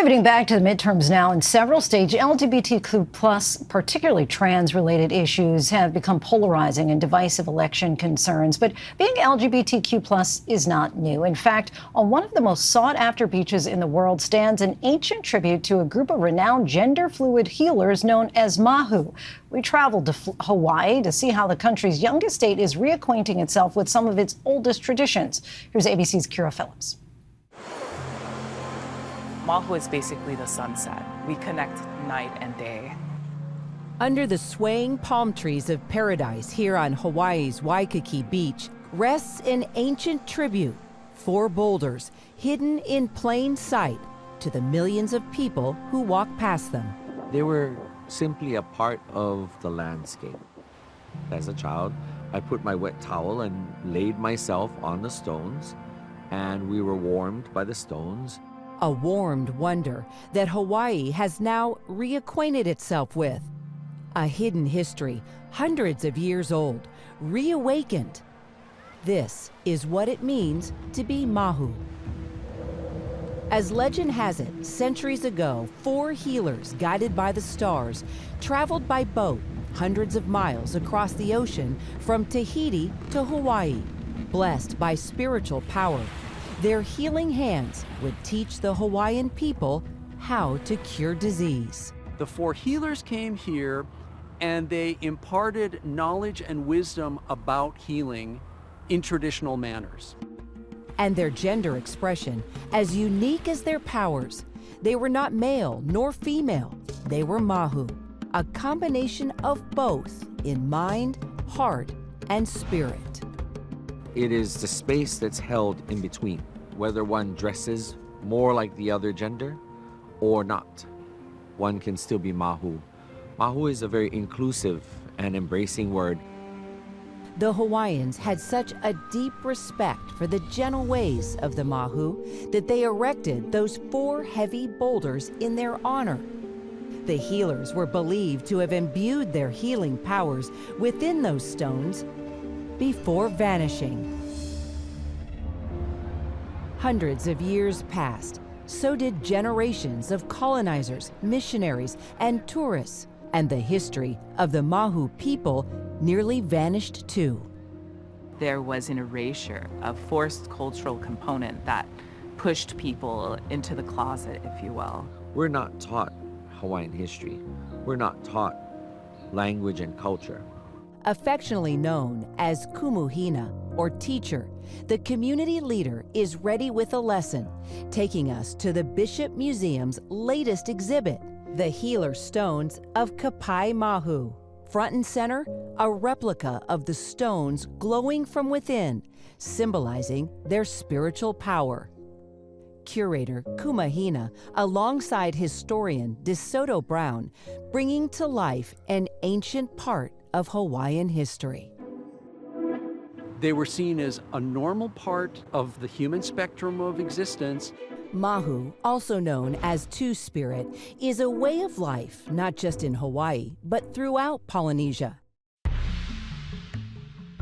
Pivoting back to the midterms now, in several states, LGBTQ+, particularly trans-related issues, have become polarizing and divisive election concerns. But being LGBTQ+ is not new. In fact, on one of the most sought-after beaches in the world stands an ancient tribute to a group of renowned gender-fluid healers known as māhū. We traveled to Hawaii to see how the country's youngest state is reacquainting itself with some of its oldest traditions. Here's ABC's Kyra Phillips. Māhū is basically the sunset. We connect night and day. Under the swaying palm trees of paradise here on Hawaii's Waikiki Beach rests an ancient tribute, 4 boulders hidden in plain sight to the millions of people who walk past them. They were simply a part of the landscape. As a child, I put my wet towel and laid myself on the stones, and we were warmed by the stones. A warmed wonder that Hawaii has now reacquainted itself with. A hidden history, hundreds of years old, reawakened. This is what it means to be māhū. As legend has it, centuries ago, 4 healers guided by the stars traveled by boat hundreds of miles across the ocean from Tahiti to Hawaii. Blessed by spiritual power, their healing hands would teach the Hawaiian people how to cure disease. The 4 healers came here and they imparted knowledge and wisdom about healing in traditional manners. And their gender expression, as unique as their powers, they were not male nor female. They were māhū, a combination of both in mind, heart, and spirit. It is the space that's held in between, whether one dresses more like the other gender or not. One can still be māhū. Māhū is a very inclusive and embracing word. The Hawaiians had such a deep respect for the gentle ways of the māhū that they erected those 4 heavy boulders in their honor. The healers were believed to have imbued their healing powers within those stones before vanishing. Hundreds of years passed, so did generations of colonizers, missionaries, and tourists, and the history of the māhū people nearly vanished too. There was an erasure, a forced cultural component that pushed people into the closet, if you will. We're not taught Hawaiian history. We're not taught language and culture. Affectionately known as kumuhina, or teacher, the community leader is ready with a lesson, taking us to the Bishop Museum's latest exhibit, the healer stones of Kapai Māhū. Front and center, a replica of the stones glowing from within, symbolizing their spiritual power. Curator Kumahina, alongside historian DeSoto Brown, bringing to life an ancient part of Hawaiian history. They were seen as a normal part of the human spectrum of existence. Māhū, also known as Two-Spirit, is a way of life not just in Hawaii, but throughout Polynesia.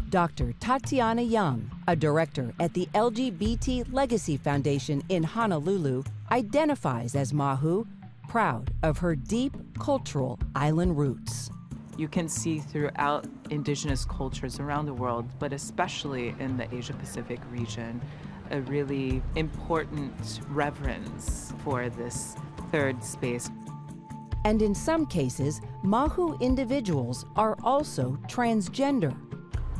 Dr. Tatiana Young, a director at the LGBT Legacy Foundation in Honolulu, identifies as Māhū, proud of her deep cultural island roots. You can see throughout indigenous cultures around the world, but especially in the Asia-Pacific region, a really important reverence for this third space. And in some cases, Māhū individuals are also transgender.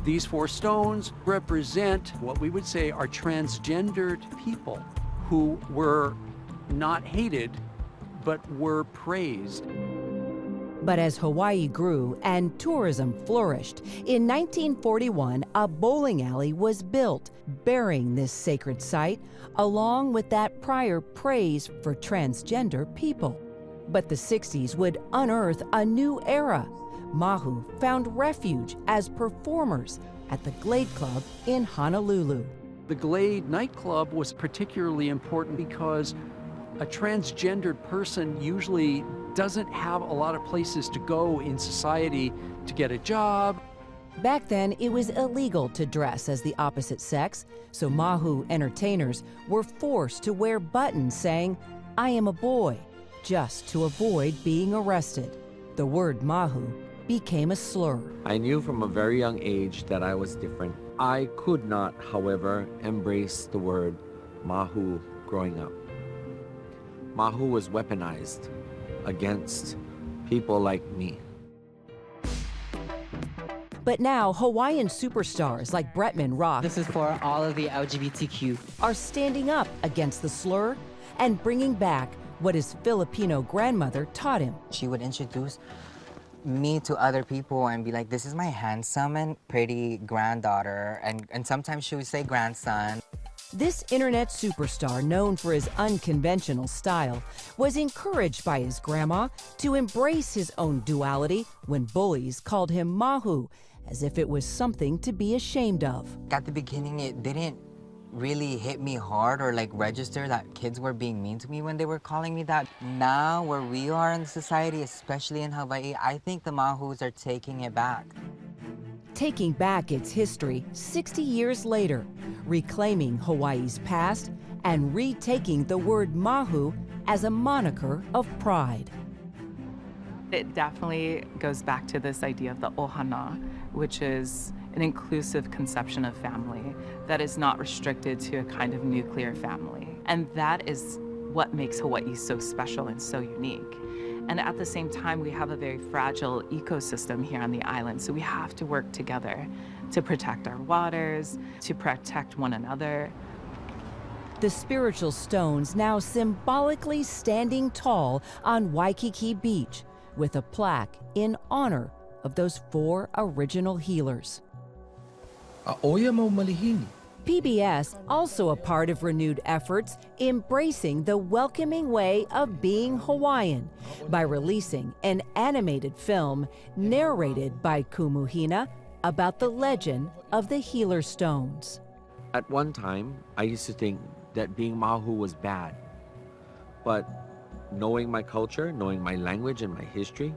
These 4 stones represent what we would say are transgendered people who were not hated, but were praised. But as Hawaii grew and tourism flourished, in 1941, a bowling alley was built, bearing this sacred site, along with that prior praise for transgender people. But the 60s would unearth a new era. Māhū found refuge as performers at the Glade Club in Honolulu. The Glade nightclub was particularly important because a transgendered person usually doesn't have a lot of places to go in society to get a job. Back then, it was illegal to dress as the opposite sex, so Māhū entertainers were forced to wear buttons saying, "I am a boy," just to avoid being arrested. The word māhū became a slur. I knew from a very young age that I was different. I could not, however, embrace the word māhū growing up. Māhū was weaponized against people like me. But now, Hawaiian superstars like Bretman Rock This is for all of the LGBTQ. are standing up against the slur and bringing back what his Filipino grandmother taught him. She would introduce me to other people and be like, this is my handsome and pretty granddaughter. And sometimes she would say grandson. This internet superstar, known for his unconventional style, was encouraged by his grandma to embrace his own duality when bullies called him māhū, as if it was something to be ashamed of. At the beginning, it didn't really hit me hard or like register that kids were being mean to me when they were calling me that. Now, where we are in society, especially in Hawaii, I think the māhūs are taking it back. Taking back its history 60 years later, reclaiming Hawaii's past, and retaking the word māhū as a moniker of pride. It definitely goes back to this idea of the ohana, which is an inclusive conception of family that is not restricted to a kind of nuclear family. And that is what makes Hawaii so special and so unique. And at the same time, we have a very fragile ecosystem here on the island, so we have to work together to protect our waters, to protect one another. The spiritual stones now symbolically standing tall on Waikiki Beach, with a plaque in honor of those 4 original healers. PBS also a part of renewed efforts embracing the welcoming way of being Hawaiian by releasing an animated film narrated by Kumuhina about the legend of the Healer Stones. At one time, I used to think that being māhū was bad. But knowing my culture, knowing my language and my history,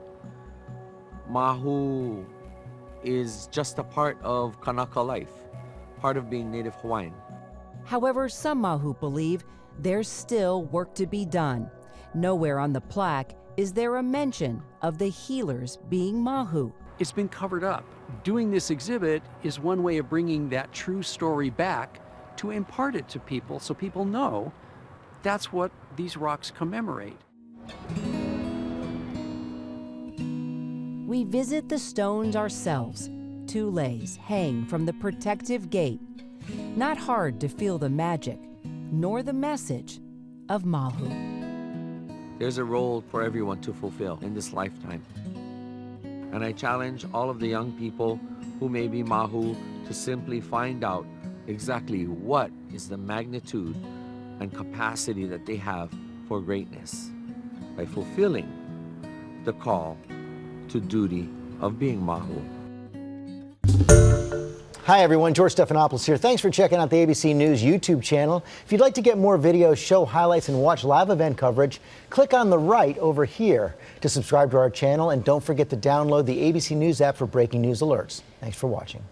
māhū is just a part of Kanaka life, part of being Native Hawaiian. However, some māhū believe there's still work to be done. Nowhere on the plaque is there a mention of the healers being māhū. It's been covered up. Doing this exhibit is one way of bringing that true story back to impart it to people so people know that's what these rocks commemorate. We visit the stones ourselves. 2 leis hang from the protective gate. Not hard to feel the magic, nor the message of māhū. There's a role for everyone to fulfill in this lifetime. And I challenge all of the young people who may be māhū to simply find out exactly what is the magnitude and capacity that they have for greatness by fulfilling the call to duty of being māhū. Hi everyone, George Stephanopoulos here. Thanks for checking out the ABC News YouTube channel. If you'd like to get more videos, show highlights, and watch live event coverage, click on the right over here to subscribe to our channel, and don't forget to download the ABC News app for breaking news alerts. Thanks for watching.